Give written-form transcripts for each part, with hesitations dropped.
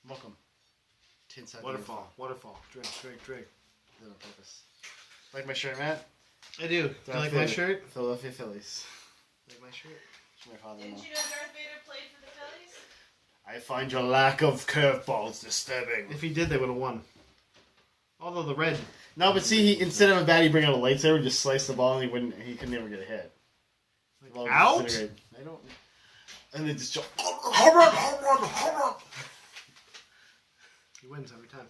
Welcome. Waterfall. Drink. Did on purpose. Like my shirt, Matt? I do. Do you like my shirt? Philadelphia Phillies. Like my shirt? My father-in-law. Didn't you know Darth Vader played for the Phillies? I find your lack of curveballs disturbing. If he did, they would have won. Although the red. No, but see, instead of a bat, he bring out a lightsaber, just slice the ball, and he could never get a hit. Like, out? I don't. And they just. He wins every time.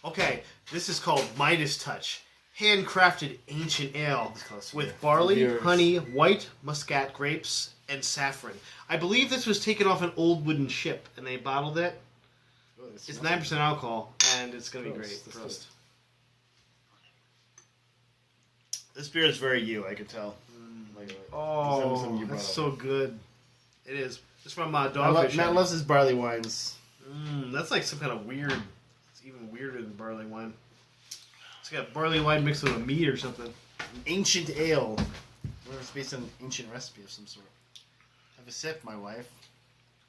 Okay, this is called Midas Touch. Handcrafted ancient ale with barley, honey, white muscat grapes, and saffron. I believe this was taken off an old wooden ship, and they bottled it. It's 9% alcohol, and it's going to be great. Prost. This beer is very you, I can tell. Oh, that's so good. It is. It's from Dogfish. Matt loves his barley wines. That's like some kind of weird. It's even weirder than barley wine. It's got barley wine mixed with a meat or something. Ancient ale. It's based on an ancient recipe of some sort. Have a sip, my wife.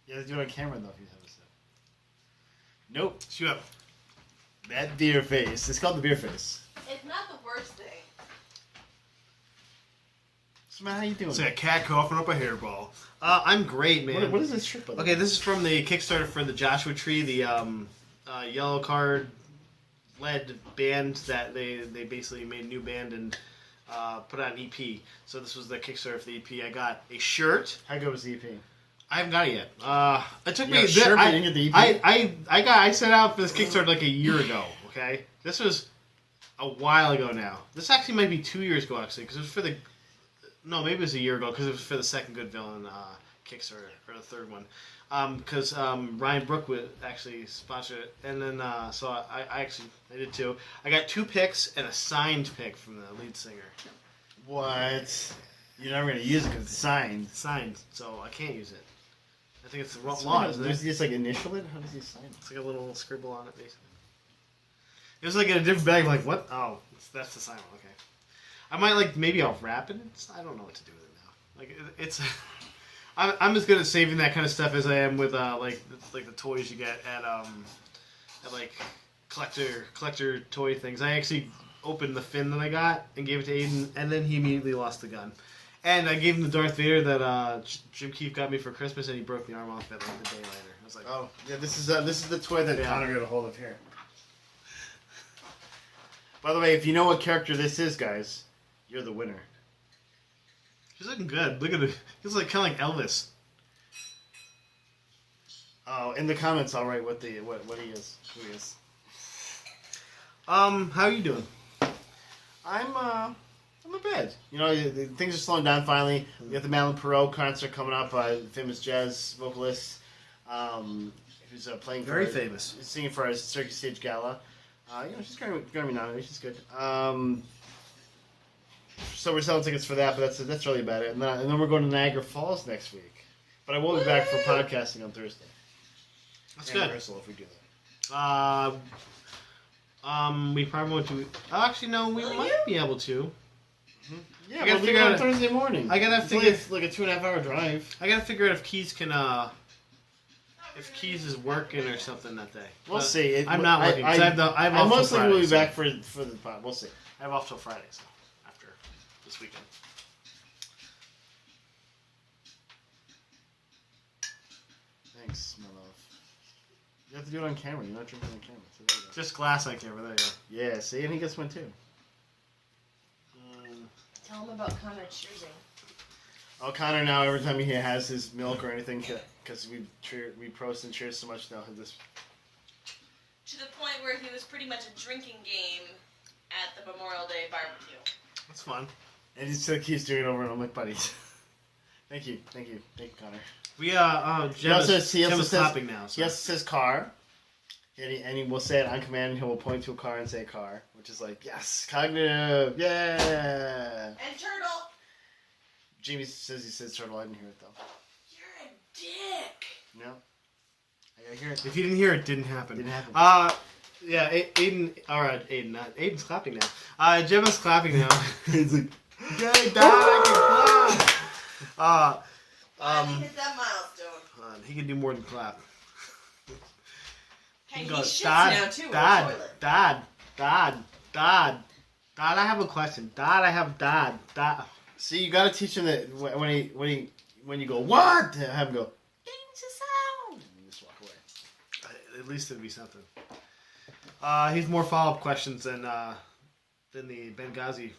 Yeah, do it on camera though if you have a sip. Nope. Shoot up. That beer face. It's called the beer face. It's not the worst thing. So Matt, how you doing? It's like a cat coughing up a hairball. I'm great, man. What is this shirt? Okay, this is from the Kickstarter for the Joshua Tree, the yellow card led band that they basically made a new band and put out an EP. So this was the Kickstarter for the EP. I got a shirt. How good was the EP? I haven't got it yet. It took me. I set out for this Kickstarter like a year ago. Okay, this was a while ago now. This actually might be 2 years ago actually, because it was for the. No, maybe it was a year ago because it was for the second Good Villain Kickstarter or the third one. Because Ryan Brook would actually sponsor it, and then so I did too. I got 2 picks and a signed pick from the lead singer. What? You're never gonna use it because it's signed. Signed, so I can't use it. I think it's the wrong law, isn't it? Does he just like initial it? How does he sign it? It's like a little scribble on it, basically. It was like in a different bag. I'm like, what? Oh, that's the sign. Okay. I might maybe I'll wrap it. I don't know what to do with it now. Like it's. I'm as good at saving that kind of stuff as I am with like the toys you get at like collector toy things. I actually opened the fin that I got and gave it to Aiden, and then he immediately lost the gun. And I gave him the Darth Vader that Jim Keefe got me for Christmas, and he broke the arm off it like the day later. I was like, oh yeah, this is the toy that Connor got a hold of here. By the way, if you know what character this is, guys, you're the winner. He's looking good. Look at it. He's like kind of like Elvis. Oh, in the comments, I'll write what he is, who he is. How are you doing? I'm not bad. You know, things are slowing down finally. We got the Madeline Perot concert coming up. Famous jazz vocalist, who's playing very famous, singing for our Circus Stage Gala. You know, she's going to be nominated. She's good. So we're selling tickets for that, but that's really about it. And then we're going to Niagara Falls next week. But I will be back for podcasting on Thursday. That's good. Rehearsal if we do that. We probably won't do. Actually, no, we might be able to. Mm-hmm. Yeah, we'll figure out Thursday morning. I gotta figure it's like a 2.5 hour drive. I gotta figure out if Keys can if Keys is working or something that day. We'll see. I'm not working. I most likely will be back for the pod. We'll see. I have off till Friday, so after this weekend. Thanks, my love. You have to do it on camera. You're not drinking on camera. So there you go. Just glass on camera. There you go. Yeah, see, and he gets one too. Tell him about Connor choosing. Oh, Connor now, every time he has his milk or anything, because we prost and cheers so much now. This to the point where he was pretty much a drinking game at the Memorial Day barbecue. That's fun. And he still keeps doing it over, and I'm like, buddies. Thank you, Connor. We Gemma's clapping now. So. He also says car, and he will say it on command. And he will point to a car and say car, which is like, yes, cognitive, yeah. And turtle. Jamie says he says turtle. I didn't hear it though. You're a dick. No, I gotta hear it. If you didn't hear it, didn't happen. Didn't happen. Yeah, Aiden's clapping now. Gemma's clapping now. He's like, yeah, I can clap. He hit that milestone. He can do more than clap. Hey, He he goes, shits Dad, now too. Dad, in the toilet. Dad, I have a question. Dad. See, you gotta teach him that when you go what, have him go. And just walk away. At least it'd be something. He's more follow-up questions than the Benghazi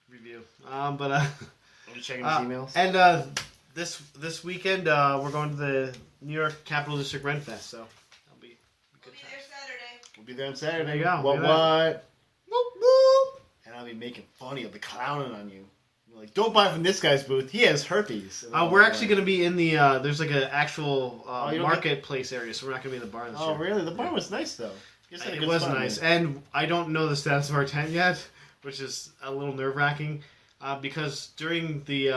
review. I'm just checking his emails. And this weekend we're going to the New York Capital District Ren Fest, so that'll be good We'll be time. there Saturday. We'll be there on Saturday. There you go. What? Look at What? Whoop, whoop. And I'll be making funny. I'll be clowning on you. You're like, don't buy from this guy's booth. He has herpes. We're actually going to be in the there's like an actual you don't marketplace area, so we're not going to be in the bar this Oh, year. really? The bar was nice though. You guys had a It good was spot, nice, man. and I don't know the status of our tent yet, which is a little nerve-wracking, because during the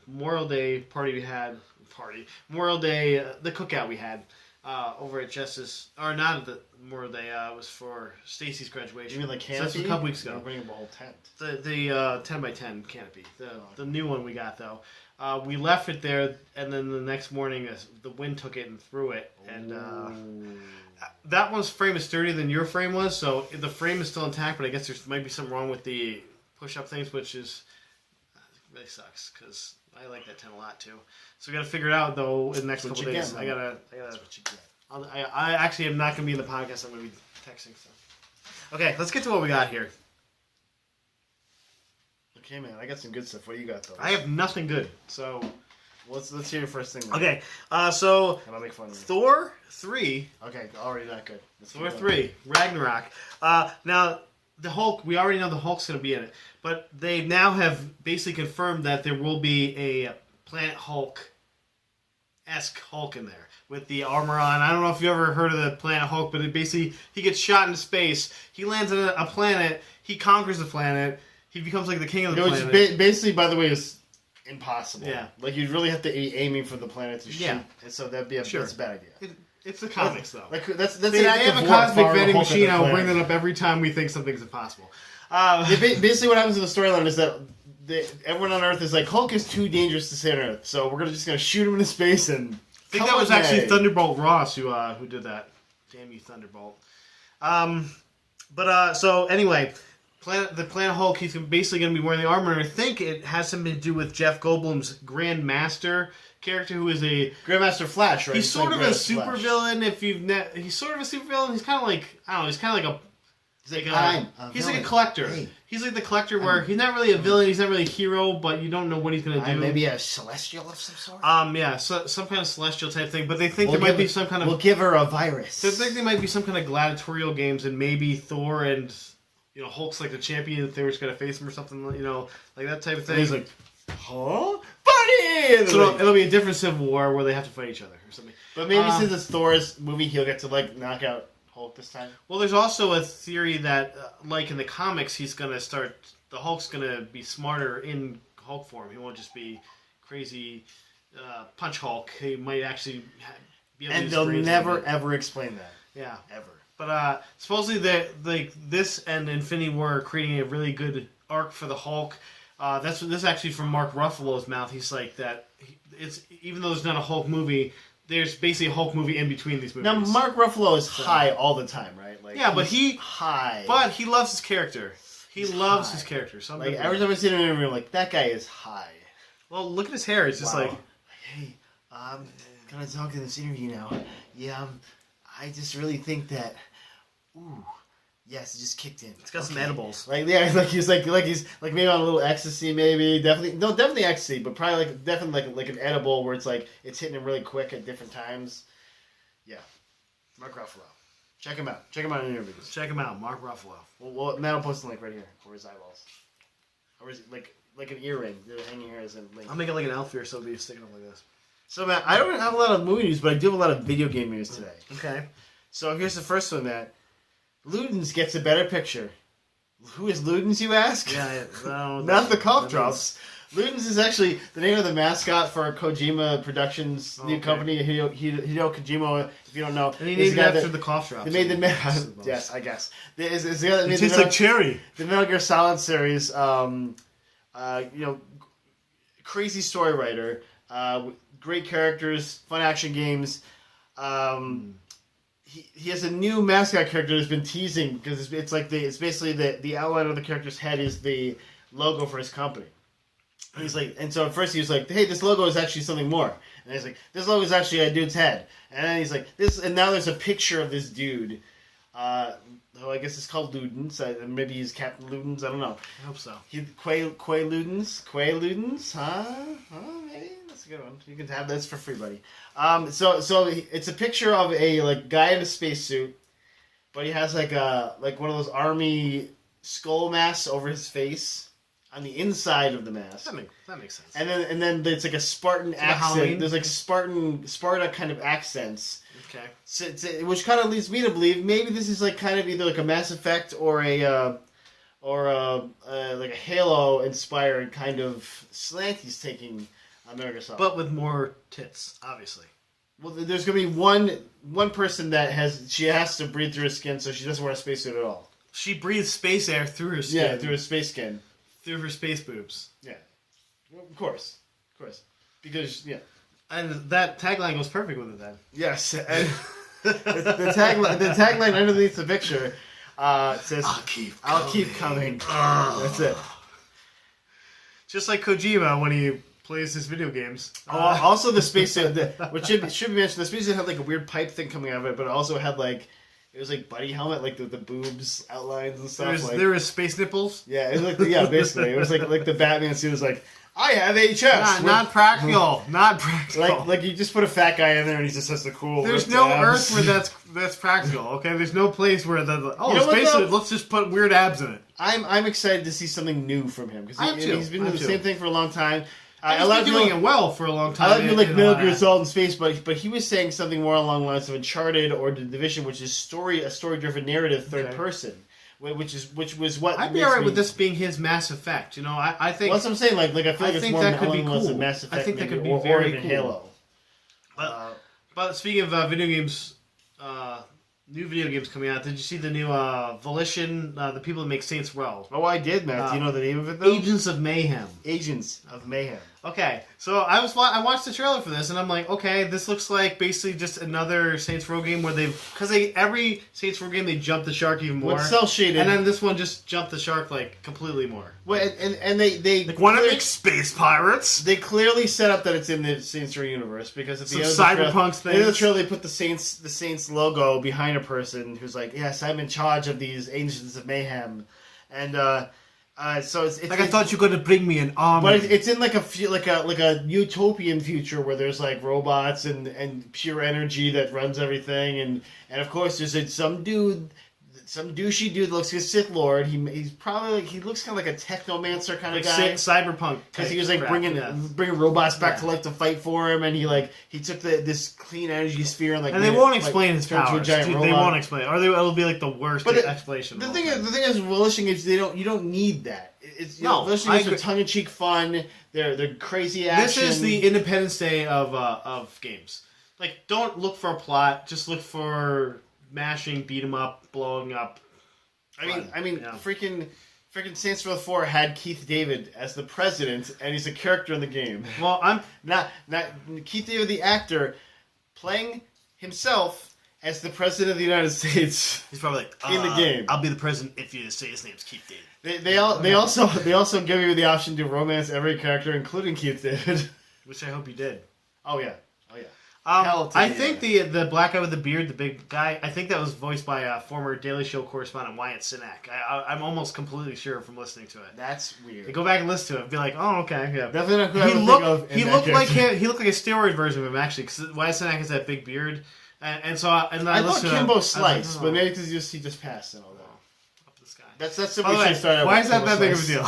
Memorial Day party we had, Memorial Day, the cookout we had over at Jess's, or not at the Memorial Day, it was for Stacy's graduation. You mean like So canopy? that's a couple weeks ago. You're bringing a whole tent. The 10x10 canopy, the new one we got though. We left it there, and then the next morning the wind took it and threw it, and that one's frame is sturdier than your frame was, so the frame is still intact, but I guess there might be something wrong with the push-up things, which is really sucks, because I like that tent a lot too. So we got to figure it out though in the next That's what couple you days. get, I man. gotta. That's what you get. I actually am not gonna be in the podcast. I'm gonna be texting stuff. Okay, let's get to what we got here. Okay, man. I got some good stuff. What do you got though? I have nothing good, so Let's hear your first thing. Then. okay. So And I'll make fun of you. Thor 3. Okay, already not good. Let's Thor keep going. 3, Ragnarok. Now, the Hulk, we already know the Hulk's going to be in it, but they now have basically confirmed that there will be a Planet Hulk-esque Hulk in there with the armor on. I don't know if you ever heard of the Planet Hulk, but it basically, he gets shot into space, he lands on a planet, he conquers the planet, he becomes like the king of the Which planet. basically, by the way, is impossible. Yeah. Like you'd really have to be aiming for the planet to shoot. Yeah. And so that'd be Sure. that's a bad idea. It's the comics, though. Like that's They an act have of a war cosmic far vending Hulk on machine. the I'll bring planet. that up every time we think something's impossible. Basically, what happens in the storyline is that everyone on Earth is like, Hulk is too dangerous to stay on Earth, so we're just gonna shoot him into space and. I think that was actually Thunderbolt Ross who did that. Damn you, Thunderbolt. So anyway, the Planet Hulk, he's basically going to be wearing the armor, and I think it has something to do with Jeff Goldblum's Grand Master character, who is a... Grandmaster Flash, right? He's It's sort like of a Grandmaster Flash. supervillain. He's sort of a supervillain. He's kind of like, I don't know, he's kind of like a... He's He's like a collector. Hey. He's like the collector where he's not really a villain, he's not really a hero, but you don't know what he's going to do. Maybe a celestial of some sort. Yeah, so some kind of celestial type thing, but they think there might be some kind of... We'll give her a virus. So I think there might be some kind of gladiatorial games, and maybe Thor and Hulk's like the champion. If they were just gonna face him or something, like that type of thing. And he's like, huh, buddy. And so like, it'll be a different Civil War where they have to fight each other or something. but maybe since it's Thor's movie, he'll get to knock out Hulk this time. Well, there's also a theory that, like in the comics, the Hulk's gonna be smarter in Hulk form. He won't just be crazy punch Hulk. He might actually be able to And use they'll brains a never little bit. ever explain that. Yeah. Ever. But supposedly this and Infinity War are creating a really good arc for the Hulk. This is actually from Mark Ruffalo's mouth. He's like that. It's even though there's not a Hulk movie, there's basically a Hulk movie in between these movies. Now Mark Ruffalo is high all the time, right? Like Yeah, but he's he- high. But he loves his character. He He's loves high. his character. Some like people- every time I see him in an interview, I'm like, that guy is high. well, look at his hair. It's just Wow. like Hey, I'm gonna talk in this interview now. Yeah, I just really think that. Ooh, yes, it just kicked in. it's got some edibles. Like he's maybe on a little ecstasy, maybe definitely ecstasy, but probably definitely like an edible where it's hitting him really quick at different times. Yeah, Mark Ruffalo, check him out. Check him out in interviews. Check him out, Mark Ruffalo. Well, Matt will post a link right here for his eyeballs, or is it like an earring hanging here as a link. I'll make it like an elf ear, so it'll be sticking up like this. So Matt, I don't have a lot of movie news, but I do have a lot of video game news today. Okay. So here's the first one, Matt. Ludens gets a better picture. Who is Ludens, you ask? Yeah. Not the cough drops. Ludens is actually the name of the mascot for Kojima Productions' new Okay. company, Hideo Kojima, if you don't know. And he is the named it guy after that- the cough drops. They made the Suppose. yes, I guess. Is the guy that It made tastes like cherry. the Metal Gear Solid series. Crazy story writer, great characters, fun action games. he has a new mascot character that's been teasing because it's basically the outline of the character's head is the logo for his company. And he's like, and so at first he was like, hey, this logo is actually something more. And he's like, this logo is actually a dude's head. And then he's like, this, and now there's a picture of this dude. Who I guess it's called Ludens. Maybe he's Captain Ludens. I don't know. I hope so. Quay Ludens, huh? Maybe that's a good one. You can have this for free, buddy. So it's a picture of a guy in a spacesuit, but he has like one of those army skull masks over his face on the inside of the mask. That makes sense. And then it's like a Spartan accent. There's like Sparta kind of accents. Okay. So which kind of leads me to believe maybe this is like kind of either like a Mass Effect or a Halo inspired kind of slant he's taking on Microsoft. But with more tits, obviously. Well, there's gonna be one person that has to breathe through her skin, so she doesn't wear a spacesuit at all. She breathes space air through her skin. Yeah, through her space skin. Through her space boobs. Yeah, of course, because yeah. And that tagline goes perfect with it then. Yes, and the tagline underneath the picture says, "I'll keep coming." That's it. Just like Kojima when he plays his video games. Also, the spacesuit, which should be mentioned, the spacesuit had like a weird pipe thing coming out of it, but it also had like it was like buddy helmet, like the boobs outlines and stuff. There was space nipples. Yeah, it was basically it was like the Batman suit was like. I have a chest. Not practical. Not practical. Like you just put a fat guy in there and he just has the cool. There's no abs. Earth where that's practical. Okay, there's no place where spacesuit. Let's just put weird abs in it. I'm excited to see something new from him because he's been doing the same thing for a long time. He's been doing it well for a long time. I like like Metal Gear Solid in space, but he was saying something more along the lines of Uncharted or The Division, which is a story driven narrative third person. Which was what I'd be alright with this being his Mass Effect. You know, I think. Well, that's what I'm saying. Like I feel like it's more along the lines of Mass Effect. I think that could be or very even cool. Halo. But speaking of video games, new video games coming out. Did you see the new Volition? The people that make Saints Row. Oh, I did, Matt. Do you know the name of it though? Agents of Mayhem. Agents of Mayhem. Okay, so I watched the trailer for this, and I'm like, okay, this looks like basically just another Saints Row game where every Saints Row game they jump the shark even more. What's cell shaded? And then this one just jumped the shark like completely more. Well, and they want to make space pirates. They clearly set up that it's in the Saints Row universe because at the end of the cyberpunk thing. In the trailer, they put the Saints logo behind a person who's like, "Yes, I'm in charge of these Agents of Mayhem," and so it's like I thought you were going to bring me an army. But it's in like a utopian future where there's like robots and pure energy that runs everything, and of course there's some douchey dude that looks like a Sith Lord. He's probably he looks kind of like a technomancer kind of guy. Cyberpunk. Because he was like bringing robots back to life to fight for him, and he took this clean energy sphere and they won't explain his turned powers. To a giant robot. They won't explain, or it'll be like the worst explanation. The thing is, Volition games you don't need that. Volition games are tongue in cheek fun. They're crazy action. This is the Independence Day of games. Like, don't look for a plot. Just look for mashing, beat 'em up, blowing up. I mean, freaking Saints Row 4 had Keith David as the president, and he's a character in the game. Well, I'm not Keith David, the actor, playing himself as the president of the United States. He's probably like, in the game. I'll be the president if you say his name's Keith David. They also give you the option to romance every character, including Keith David. Which I hope you did. Oh yeah. I think the black guy with the beard, the big guy, I think that was voiced by former Daily Show correspondent Wyatt Cenac. I'm almost completely sure from listening to it. That's weird. You go back and listen to it and be like, oh, okay, yeah. Definitely not who I would think of. He looked like a steroid version of him, actually, because Wyatt Cenac has that big beard. I thought Kimbo Slice, but maybe because he just passed and all that. That's the way she started. Why is that big of a deal?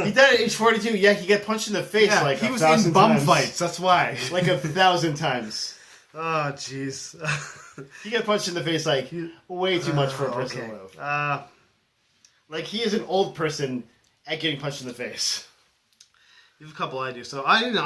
He died at age 42. Yeah, he got punched in the face like he was 1,000 in bum times. fights. That's why. Like 1,000 times. Oh, jeez. He got punched in the face like way too much for a person to live. Like he is an old person at getting punched in the face. You have a couple ideas. So I didn't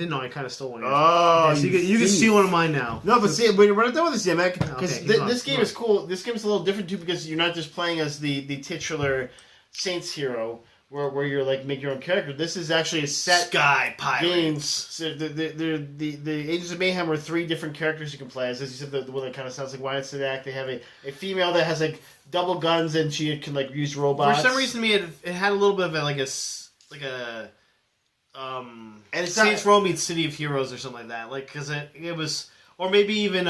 know I kind of stole one. Oh, okay, so you can steal one of mine now. No, but see, we're not done with this yet, Mac. Because Okay, this game is cool. This game is a little different too because you're not just playing as the titular Saints hero, where you're like make your own character. This is actually a set Sky Pirates. games. So the Agents of Mayhem are 3 different characters you can play as. As you said, the one that kind of sounds like Wyatt Cenac. They have a female that has like double guns and she can like use robots. For some reason, to me, it had a little bit of a and it's Saints Row meets City of Heroes or something like that. Like because it was. Or maybe even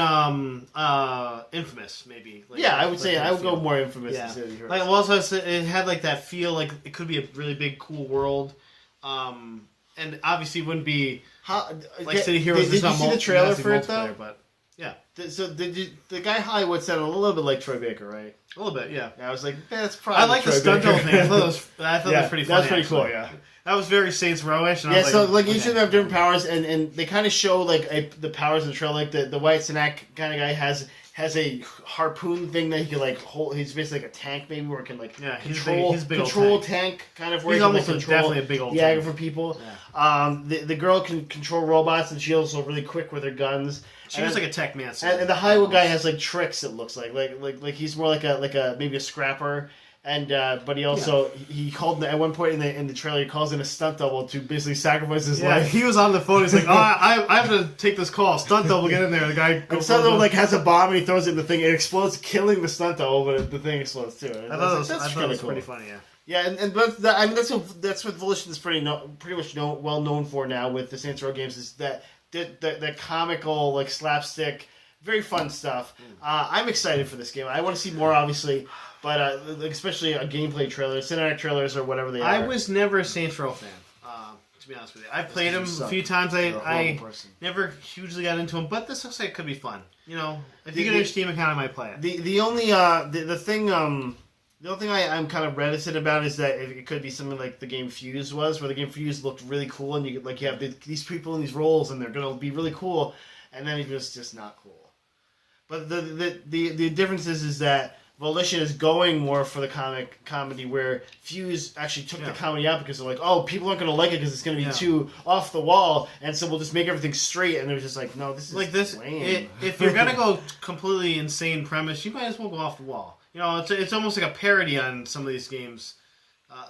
Infamous, maybe. Like, yeah, I would say I would feel. go more Infamous Yeah. than City of Heroes. Like, well, also it had like that feel, like it could be a really big, cool world, and obviously it wouldn't be like City of Heroes. Did you see the trailer for it though? But yeah. So the guy Hollywood sounded a little bit like Troy Baker, right? A little bit, yeah. I was like, that's probably. I like the stunt double thing. I thought it was pretty funny. That's pretty cool. Actually. Yeah. That was very Saints Row-ish. And Yeah, I was so like each of them have different powers, and they kind of show like the powers in the trailer. Like the Wyatt Cenac kind of guy has a harpoon thing that he can like hold. He's basically like a tank, maybe, where it can like control he's a big old control tank. kind of. Where He's he can, almost like, control definitely a big old Jagger tank. for people. Yeah. The girl can control robots, and she's also really quick with her guns. She was like a tech man. And the Hollywood guy has like tricks. It looks like he's more like a maybe a scrapper. And but he also he called at one point in the trailer, he calls in a stunt double to basically sacrifice his life. He was on the phone. He's like, "Oh, I have to take this call. Stunt double, get in there." The guy goes. Stunt double like has a bomb and he throws it in the thing. It explodes, killing the stunt double, but the thing explodes too. I thought it was pretty funny. Yeah. Yeah, and but I mean that's what Volition is pretty much well known for now with the Saints Row games is that the comical like slapstick, very fun stuff. I'm excited for this game. I want to see more, obviously. But especially a gameplay trailer, cinematic trailers, or whatever they are. I was never a Saints Row fan, to be honest with you. I played them a few times. I never hugely got into them, but this looks like it could be fun. You know, if you get your Steam account, I might play it. The only thing I'm kind of reticent about is that it could be something like the game Fuse was, where the game Fuse looked really cool, and you have these people in these roles, and they're going to be really cool, and then it was just not cool. But the difference is that Volition is going more for the comedy, where Fuse actually took the comedy out because they're like, oh, people aren't going to like it because it's going to be too off the wall, and so we'll just make everything straight. And they're just like, no, this is like this. lame. If you're going to go completely insane premise, you might as well go off the wall. You know, it's almost like a parody on some of these games,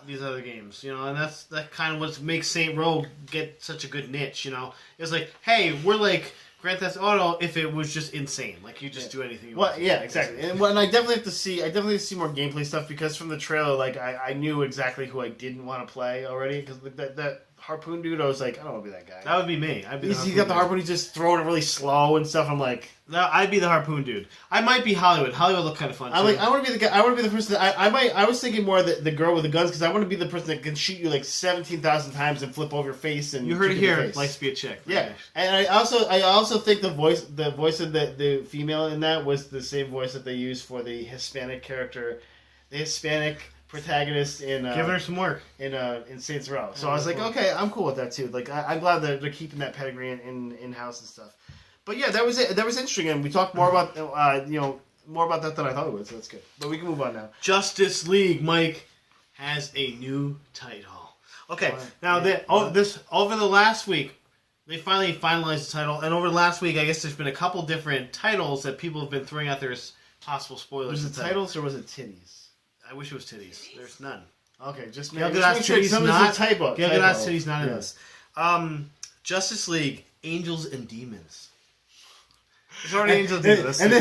these other games. You know, and that's kind of what makes Saint Row get such a good niche. You know, it's like, hey, we're like Grand Theft Auto if it was just insane, like you just do anything you want. Well, yeah, exactly. And I definitely have to see more gameplay stuff because from the trailer, like I knew exactly who I didn't want to play already because that harpoon dude, I was like, I don't want to be that guy. That would be me. He's got the harpoon. He's just throwing it really slow and stuff. I'm like, no, I'd be the harpoon dude. I might be Hollywood. Hollywood look kind of fun. I want to be the guy. I want to be the person that I was thinking more of the girl with the guns because I want to be the person that can shoot you like 17,000 times and flip over your face and you heard it here. Face. Likes to be a chick. Yeah, right? and I also think the voice of the female in that was the same voice that they used for the Hispanic character, the Hispanic protagonist in giving her some work in Saints Row. So I was like, okay, I'm cool with that too. Like I'm glad that they're keeping that pedigree in house and stuff. But yeah, that was it. That was interesting, and we talked more about more about that than I thought we would. So that's good. But we can move on now. Justice League, Mike, has a new title. Okay, over the last week, they finally finalized the title, and over the last week, I guess there's been a couple different titles that people have been throwing out there as possible spoilers. Was it titles or was it titties? I wish it was titties. There's none. Okay, just make sure titties typo. Gilgadosh titties not in this. Justice League, Angels and Demons. There's already Angels and Demons. And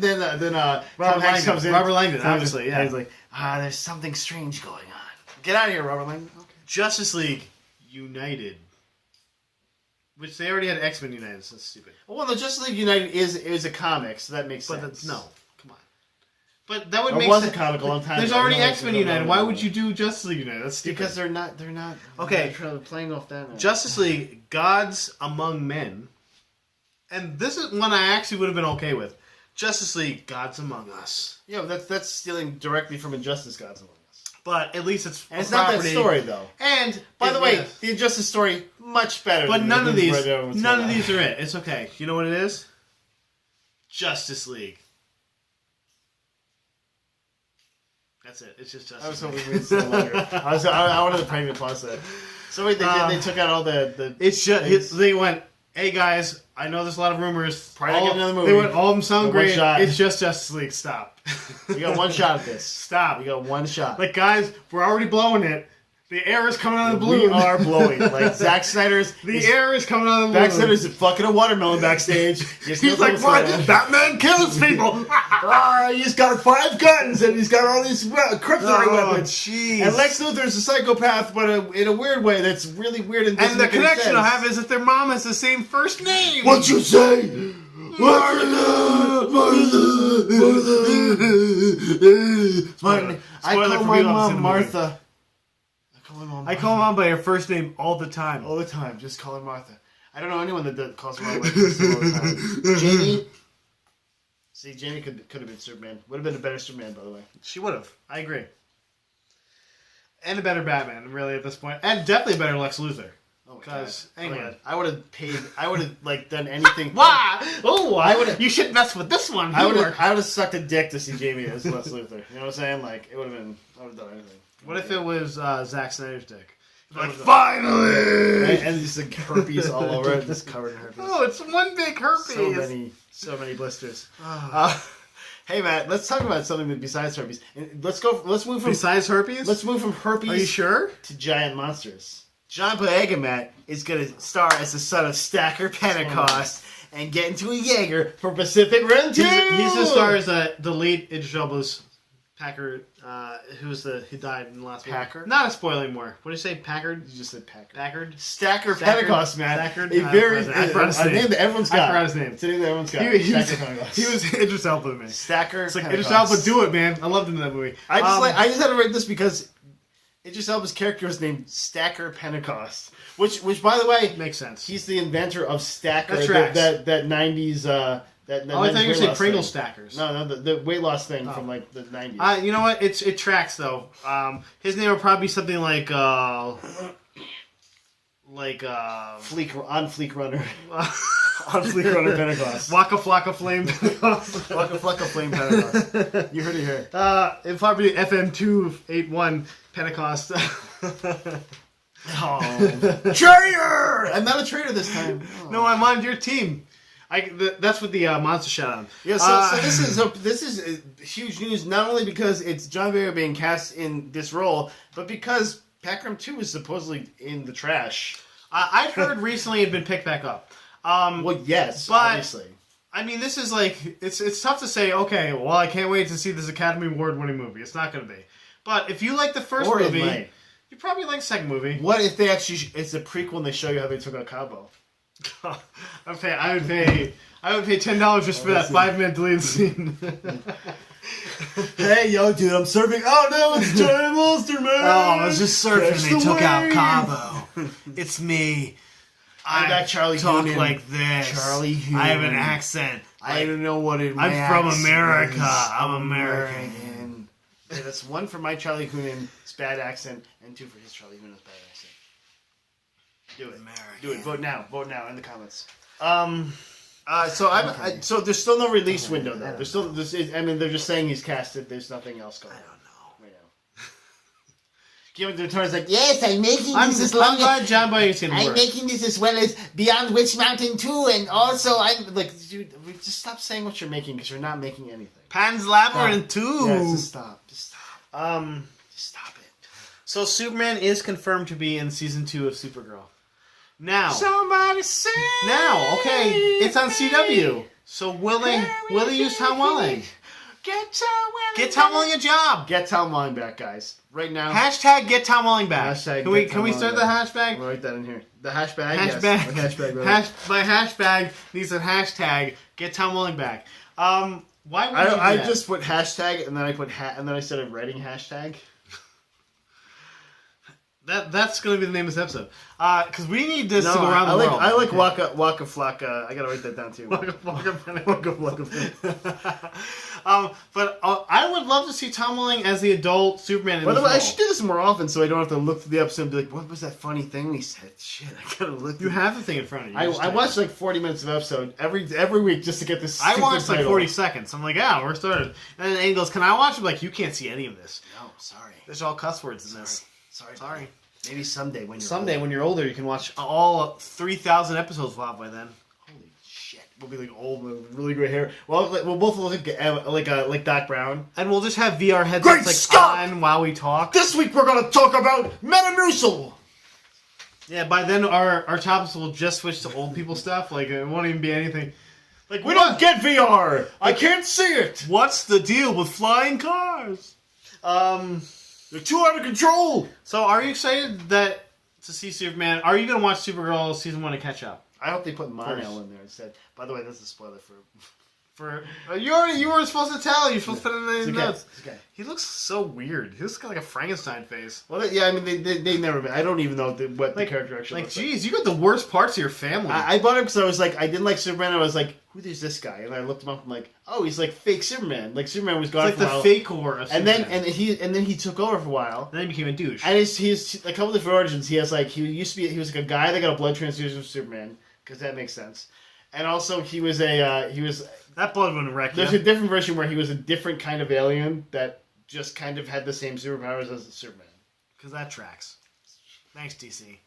then Robert Hanks comes in. Robert Langdon, obviously, yeah. And he's like, there's something strange going on. Get out of here, Robert Langdon. Okay. Justice League United. Which they already had X-Men United, so that's stupid. Well, the Justice League United is a comic, so that makes sense. No, come on. But that would make sense. It was a comic a long time ago. There's already X-Men United. Why would you do Justice League United? That's stupid. Because they're not. Okay. They're playing off that. Justice League, Gods Among Men. And this is one I actually would have been okay with. Justice League, Gods Among Us. Yeah, that's stealing directly from Injustice Gods Among Us. But at least it's not that story, though. And, by the way, the Injustice story, much better. But none of these are it. It's okay. You know what it is? Justice League. That's it. It's just Justice League. I was hoping we'd say longer. I wanted the premium plus that. So wait, they took out all the it's just, they went, hey guys, I know there's a lot of rumors. Probably get another movie. They went, all of them sound great. It's just Justice League. Stop. You got one shot at this. Stop. You got one shot. Like, guys, we're already blowing it. The air is coming out of the We balloon. are blowing. Like, Zack Snyder's... The air is coming out of the balloon. Zack Snyder's fucking a watermelon backstage. He's like, what? Batman kills people. He's got 5 guns, and he's got all these kryptonite weapons. Jeez. And Lex Luthor's a psychopath, but in a weird way that's really weird. And the connection I have is that their mom has the same first name. What you say? Martha! Martha! I call my mom Martha. I call mom by her first name all the time. All the time. Just call her Martha. I don't know anyone that calls her mom like this all the time. Jamie? See, Jamie could have been Superman. Would have been a better Superman, by the way. She would have. I agree. And a better Batman, really, at this point. And definitely a better Lex Luthor. Because anyway, I would have paid. I would have like done anything. Why? Oh, I would. You should mess with this one. I would have sucked a dick to see Jamie as Lex Luthor. You know what I'm saying? Like it would have been. I would have done anything. What if it was Zack Snyder's dick? Like finally, and just like herpes all over it, just covered in herpes. Oh, it's one big herpes. So many blisters. Hey Matt, let's talk about something besides herpes. Let's move from besides herpes. Let's move from herpes. Are you sure? To giant monsters. John Boyega, Matt, is going to star as the son of Stacker Pentecost and get into a Jaeger for Pacific Rim 2! He's the star as the late Idris Elba's Packard, who died in the last movie. Packard? Not a spoiler anymore. What did you say, Packard? You just said Packard. Packard? Stacker Pentecost, Matt. Packard? A name that everyone's got. I forgot his name. It's a name that everyone's got. He was Idris Elba to me. Stacker It's like, Pentecost. Idris Elba, do it, man. I loved him in that movie. I just had to write this because Idris Elba's character was named Stacker Pentecost, which by the way makes sense. He's the inventor of Stacker, that 90s. That I thought you were saying Pringle thing. Stackers. No, the weight loss thing from like the 90s. You know what? It tracks though. His name would probably be something like Fleek Runner. On Fleek Runner Pentecost. Waka Flocka Flame Pentecost. Waka Flocka Flame Pentecost. You heard it here. It'd probably be FM281 Pentecost. Traitor! I'm not a traitor this time. Oh. No, I'm on your team. That's what the monster shot on. Yeah, so this is huge news, not only because it's John Boyega being cast in this role, but because Pac Rim 2 is supposedly in the trash. I'd heard recently it had been picked back up. Well, yes, but, obviously. I mean, this is like, it's tough to say, okay, well, I can't wait to see this Academy Award-winning movie. It's not going to be. But if you like the first movie, you probably like the second movie. What if they actually, it's a prequel and they show you how they took out Cabo? I would pay $10 just for that 5-minute deleted scene. Hey, yo, dude, I'm surfing. Oh, no, it's Giant Monster, man. Oh, I was just surfing and they took out Cabo. It's me. I got Charlie talk Hunnam. like this. Charlie Hunnam. I have an accent. I don't know what it. I'm from America. I'm American. Yeah, that's 1 for my Charlie Hunnam's bad accent, and 2 for his Charlie Hunnam's bad accent. Do it. American. Do it. Vote now. Vote now in the comments. So there's still no release window though. There's still this. I mean, they're just saying he's casted. There's nothing else going on. I don't know. Right now. Guillermo del Toro's like, yes, I'm making this as long I'm glad John Boyega's gonna work. I'm making this as well as Beyond Witch Mountain 2, and also I'm like, dude, just stop saying what you're making because you're not making anything. Pan's Labyrinth 2. Yeah, just stop. Just stop. Just stop it. So Superman is confirmed to be in season 2 of Supergirl. Now, Somebody say. okay, it's on CW. So will they use Tom Welling? Get Tom Welling. Get Tom Welling a job. Get Tom Welling back, guys. Right now. Hashtag get Tom Welling back. Hashtag Can we start the hashtag? I'll write that in here. The hashtag. Hashtag. Yes. The hashtag. Brother. My hashtag needs a hashtag. Get Tom Welling back. Why would you do that? I just put hashtag and then I put and then I started writing hashtag. That's going to be the name of this episode. Because we need this to go around the world. I like Waka Flocka. I got to write that down too. Waka Flocka. But I would love to see Tom Welling as the adult Superman in By the way, role. I should do this more often so I don't have to look through the episode and be like, what was that funny thing he said? Shit, I got to look. You have the thing in front of you. I watched like 40 minutes of episode every week just to get this. I watched like title. 40 seconds. I'm like, yeah, we're started. And then Andy goes, can I watch? I'm like, you can't see any of this. No, sorry. There's all cuss words in this. Sorry. Maybe someday when you're when you're older, you can watch all 3,000 episodes live by then. Holy shit. we'll be like old with really gray hair. We'll both look like Doc Brown. And we'll just have VR headsets Great like Scott! on while we talk. This week we're gonna talk about Metamucil. Yeah, by then our topics will just switch to old people stuff. Like it won't even be anything. Like We don't get VR. I can't see it. What's the deal with flying cars? They're too out of control. So are you excited to see Superman? Are you gonna watch Supergirl season 1 to catch up? I hope they put Monel in there instead. By the way, this is a spoiler for You were supposed to tell. You're supposed to put it in the notes. It's okay. He looks so weird. He looks like a Frankenstein face. Well, yeah, I mean, they never. I don't even know what the character actually looks like. Geez, you got the worst parts of your family. I bought him because I was like, I didn't like Superman. I was like, who is this guy? And I looked him up. I'm like, oh, he's like fake Superman. Like Superman was gone it's for like a while. the fake core of Superman. And then he took over for a while. And then he became a douche. And he's a couple different origins. He was like a guy that got a blood transfusion from Superman because that makes sense. And also he was that blood wouldn't wreck you. there's a different version where he was a different kind of alien that just kind of had the same superpowers as Superman. Because that tracks. Thanks, DC.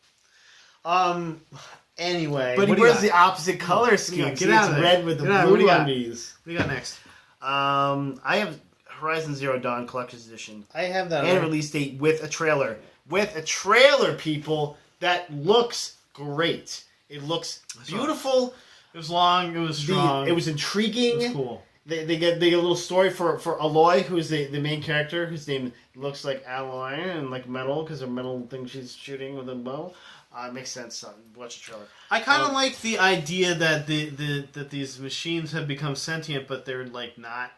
Anyway, But he wears the opposite color scheme. Get out of there. Red with the What blue do you got? undies. What do you got next? I have Horizon Zero Dawn Collector's Edition. I have that. And release date with a trailer. With a trailer, people, that looks great. It looks beautiful. It was long. It was strong. It was intriguing. It was cool. They get a little story for Aloy, who's the main character, whose name looks like alloy and like metal because of metal thing she's shooting with a bow. It makes sense. Watch the trailer. I kind of like the idea that that these machines have become sentient, but they're like not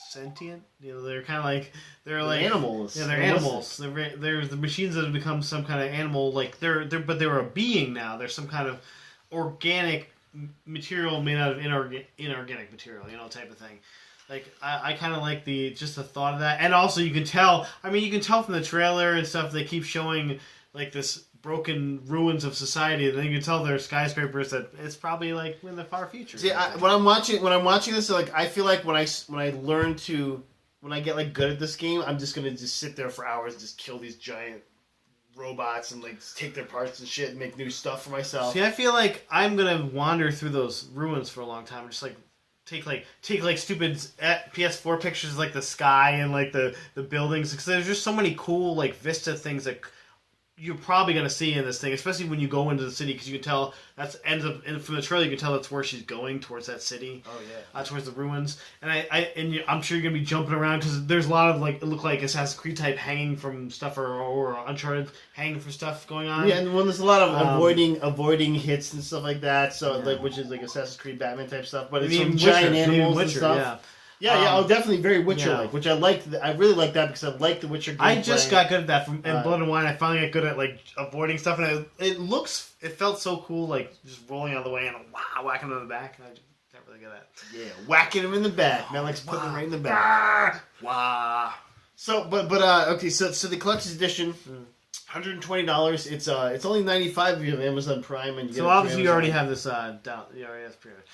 sentient. You know, they're kind of like they're like animals. Yeah, they're animals. They're the machines that have become some kind of animal. Like they're a being now. They're some kind of organic material made out of inorganic material. You know, type of thing. Like I kind of like the thought of that, and also you can tell. I mean, you can tell from the trailer and stuff. They keep showing like this broken ruins of society, and then you can tell they're skyscrapers that it's probably like in the far future. See, when I'm watching this, like I feel like when I get like good at this game, I'm just gonna just sit there for hours and just kill these giant robots and like take their parts and shit and make new stuff for myself. See, I feel like I'm gonna wander through those ruins for a long time, just like take stupid PS4 pictures of like the sky and like the buildings, because there's just so many cool like vista things that you're probably going to see in this thing, especially when you go into the city, because you can tell and from the trailer you can tell that's where she's going, towards that city. Oh yeah, towards the ruins. And I'm sure you're going to be jumping around because there's a lot of like it look like Assassin's Creed type hanging from stuff or Uncharted hanging from stuff going on. Yeah, and when there's a lot of avoiding hits and stuff like that, so like which is like Assassin's Creed Batman type stuff, but it's from giant animals and stuff. Yeah, definitely very Witcher-like, which I like. I really like that because I like the Witcher gameplay. I just got good at that in Blood and Wine. I finally got good at like avoiding stuff, and it felt so cool, like just rolling out of the way and whacking them in the back. And I just not really good at. Yeah, whacking him in the back. Melik's putting him right in the back. Wow. So, okay. So the collector's edition, $120. It's only $95 if you have Amazon Prime, and you so obviously you already have this down. You already have pre-order.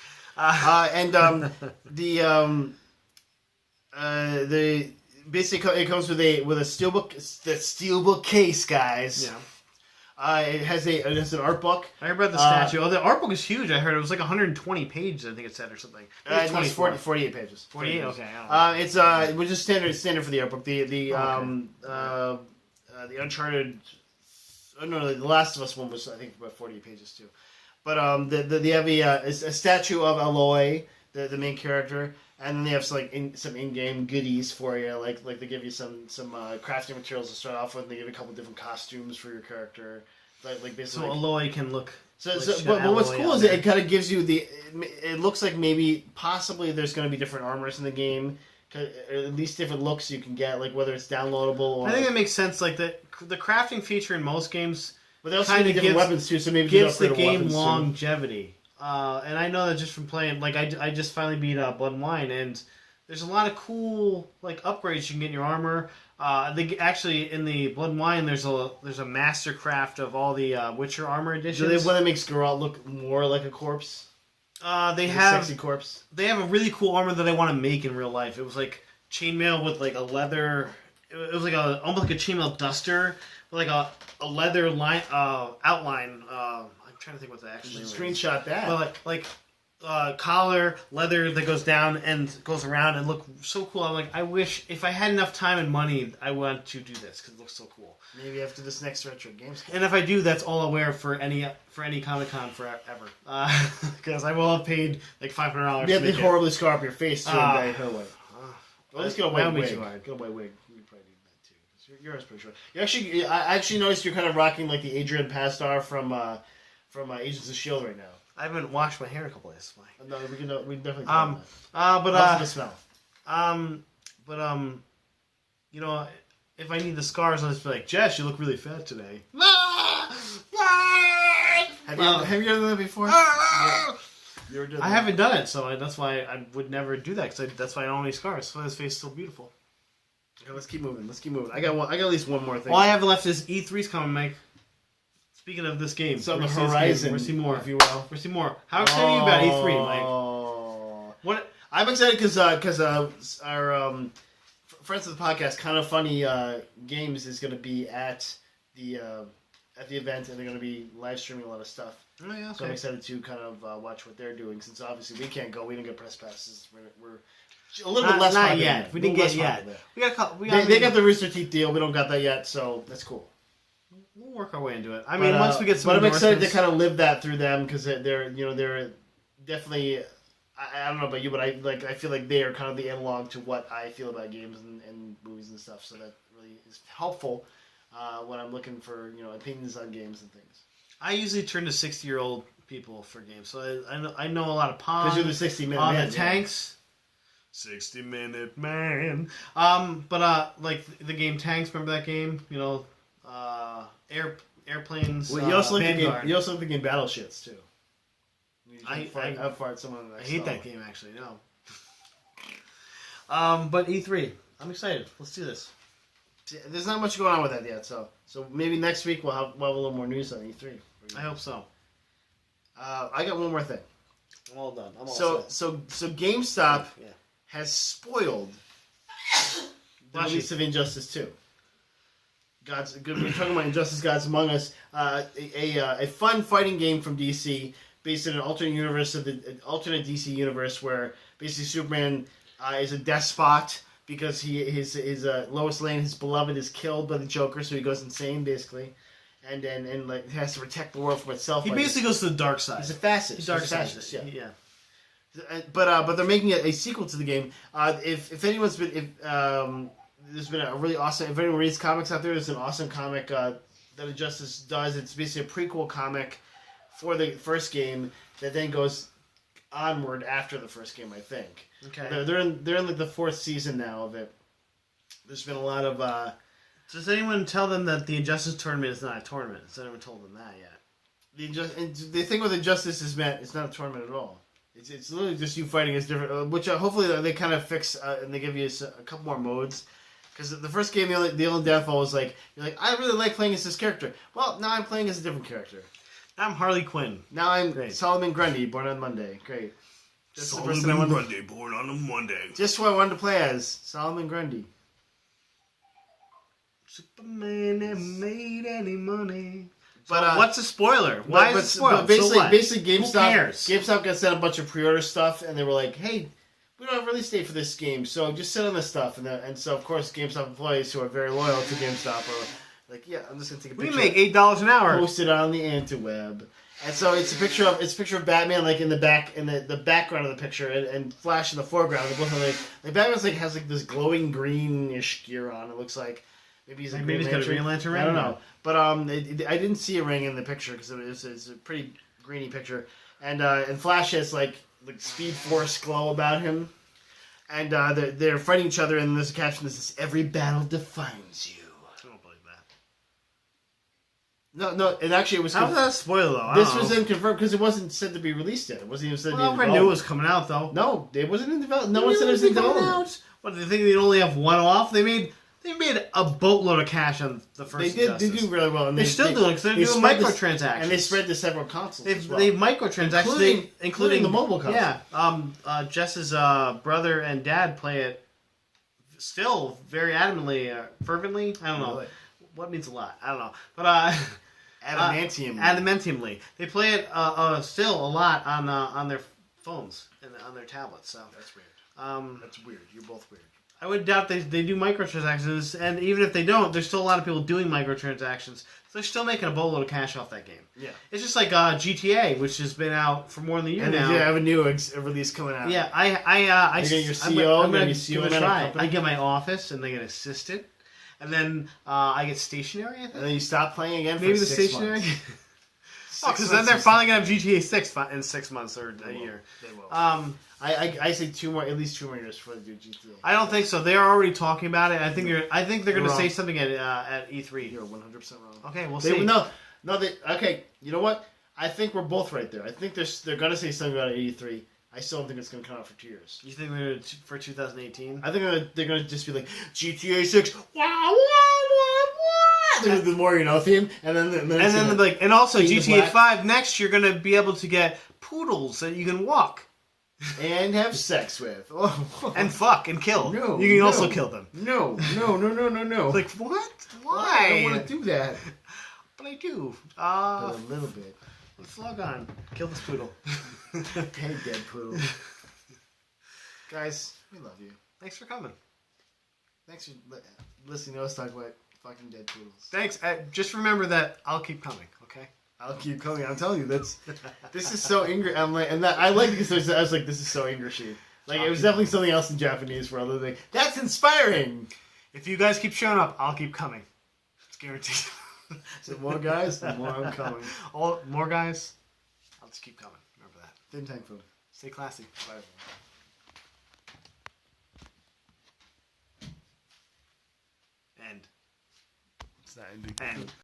The basically it comes with a steelbook, the steelbook case, guys. Yeah. It has an art book. I heard about the statue. The art book is huge. I heard it was like 120 pages. I think it said or something. It's 48 pages. 48. Okay. It's which is standard for the art book. The Uncharted. Oh no, the Last of Us one was I think about 48 pages too. But they have a statue of Aloy, the main character. And then they have some in-game goodies for you, like they give you some crafting materials to start off with. And they give you a couple different costumes for your character, like basically. So Aloy can look. But what's cool is it kind of gives you it looks like possibly there's going to be different armors in the game, at least different looks you can get, like whether it's downloadable. Or, I think that makes sense. Like the crafting feature in most games, but they also kind of different weapons too, so maybe gives the game longevity. And I know that just from playing, like I just finally beat Blood and Wine, and there's a lot of cool like upgrades you can get in your armor. Actually in the Blood and Wine there's a master craft of all the Witcher armor editions. Do they want to make Geralt look more like a corpse? They have sexy corpse. They have a really cool armor that I want to make in real life. It was like chainmail with like a leather. It was like almost like a chainmail duster with like a leather line outline. I'm trying to think what the actual Just name is. screenshot that. Well, collar, leather that goes down and goes around and look so cool. I'm like, I wish if I had enough time and money, I want to do this because it looks so cool. Maybe after this next retro games. And if I do, that's all I'll wear for any Comic-Con forever. Because I will have paid like $500. Yeah, they horribly scar up your face too and dye her white. Well, At least get a white wig. too hard. Get a white wig. You probably need that too. 'Cause yours pretty short. I actually noticed you're kind of rocking like the Adrian Pastar from Agents of Shield right now. I haven't washed my hair in a couple days. No, we definitely. But the smell. you know, if I need the scars, I'll just be like, Jess, you look really fat today. Have you ever done that before? You ever done I that? haven't done it, so that's why I would never do that. Because that's why I don't have any scars. That's why his face is so beautiful. Okay, let's keep moving. I got at least one more thing. All I have left is E3's coming, Mike. Speaking of this game, It's on the where's this horizon, game? Where's more? if you will. Where's more? How excited are you about E3, Mike? What? I'm excited because our friends of the podcast, Kind of Funny Games, is going to be at the event, and they're going to be live streaming a lot of stuff. Oh yeah, okay. So I'm excited to kind of watch what they're doing, since obviously we can't go. We didn't get press passes. We're a little bit less. Not popular. yet. We didn't get yet. We got a couple. They got the Rooster Teeth deal. We don't got that yet, so that's cool. We'll work our way into it. I mean, once we get some. But I'm excited to kind of live that through them because they're definitely. I don't know about you, but I feel like they are kind of the analog to what I feel about games and movies and stuff. So that really is helpful when I'm looking for opinions on games and things. I usually turn to 60-year-old people for games, so I know a lot of Pong. Because you're the 60-minute man. The tanks. 60-minute man. But like the game Tanks. Remember that game? Airplanes. Well, you also like Vanguard. the game Battleships too. I outfart someone. I hate that game actually. No. But E3, I'm excited. Let's do this. There's not much going on with that yet, so maybe next week we'll have a little more news on E3. I hope so. I got one more thing. I'm all done. I'm all set. So GameStop Yeah. has spoiled the release of Injustice 2. We're talking about Injustice: Gods Among Us, a fun fighting game from DC, based in an alternate DC universe where basically Superman is a despot because his Lois Lane, his beloved, is killed by the Joker, so he goes insane basically, and like has to protect the world from itself. He basically goes to the dark side. He's a fascist. He's a dark fascist. side. Yeah. But they're making a sequel to the game. If anyone's been there's been a really awesome. If anyone reads comics out there, there's an awesome comic that Injustice does. It's basically a prequel comic for the first game that then goes onward after the first game. I think. Okay. They're in like the fourth season now of it. There's been a lot of. Does anyone tell them that the Injustice tournament is not a tournament? Has anyone told them that yet? The thing with Injustice is, Matt, it's not a tournament at all. It's literally just you fighting as different, which hopefully they kind of fix and they give you a couple more modes. Because the first game, the only downfall was like, you're like, I really like playing as this character. Well, now I'm playing as a different character. I'm Harley Quinn. Now I'm Great. Solomon Grundy, born on Monday. Great. Just Solomon Grundy, born on a Monday. Just who I wanted to play as, Solomon Grundy. Superman never made any money. But what's a spoiler? Why is it spoiled? Basically, Who GameStop cares? GameStop got sent a bunch of pre-order stuff, and they were like, "Hey, we don't have a release date for this game, so just sit on this stuff." And so, of course, GameStop employees who are very loyal to GameStop are like, "Yeah, I'm just gonna take a picture." We make $8 an hour. Post it on the interweb, and so it's a picture of Batman like in the back in the background of the picture, and Flash in the foreground. They're both like Batman's has this glowing greenish gear on. It looks like. Maybe he's Maybe he's got a Green Lantern ring. I don't know, but I didn't see a ring in the picture because it's a pretty greeny picture, and Flash has like Speed Force glow about him, and they're fighting each other, and there's a caption that says, "Every battle defines you." I don't believe that. No, and actually it was. How's that a spoiler though? This was then confirmed because it wasn't said to be released yet. It wasn't even said to be. Well, I knew it was coming out though. No, it wasn't in development. No one said it was in development. What, do they think they'd only have one off? They made a boatload of cash on the first. They Injustice. do really well. And They're still doing because they're doing microtransactions. And they spread to several consoles. They've microtransactions, including the mobile console. Yeah, Jess's brother and dad play it still very adamantly, fervently. I don't know. Really? What means a lot? I don't know. But Adamantiumly. They play it still a lot on their phones and on their tablets. So That's weird. That's weird. You're both weird. I would doubt they do microtransactions, and even if they don't, there's still a lot of people doing microtransactions. So they're still making a boatload of cash off that game. Yeah. It's just like GTA, which has been out for more than a year now. Yeah, I have a new release coming out. Yeah, I get your CO, I'm gonna your give CO it a in a try. company? I get my office, and they get assistant, and then I get stationary. I think. And then you stop playing again Maybe for the 6 stationary. months. Oh, because then they're finally gonna have GTA 6 in 6 months or a year. They will. I I say at least 2 more years before they do GTA. I don't think so. They are already talking about it. I think they're gonna wrong. say something at E3. You're 100% wrong. Okay, we'll They, see. okay, you know what? I think we're both right there. I think they're gonna say something about E3. I still don't think it's gonna come out for 2 years. You think they're for 2018? I think they're gonna just be like GTA 6. Wow, wow, wow, wow. The more you know theme, and then also Fade to GTA black. 5 next. You're gonna be able to get poodles that you can walk and have sex with. and fuck and kill. No, you can no. also kill them. No. It's like what? Why? I don't want to do that. But I do. But a little bit. Let's log on. Kill this poodle. Hey, Deadpool. Guys, we love you. Thanks for coming. Thanks for listening to us talk about fucking dead poodles. Thanks. Just remember that I'll keep coming. Okay. I'll keep coming. I'm telling you, this is so English. I'm like, and that I like because I was like, this is so Englishy. Like it was definitely something else in Japanese for other things. That's inspiring. If you guys keep showing up, I'll keep coming. It's guaranteed. So more guys, the more I'm coming. More guys. I'll just keep coming. Remember that. Thin tank food. Stay classy. Bye. End. It's not ending. End.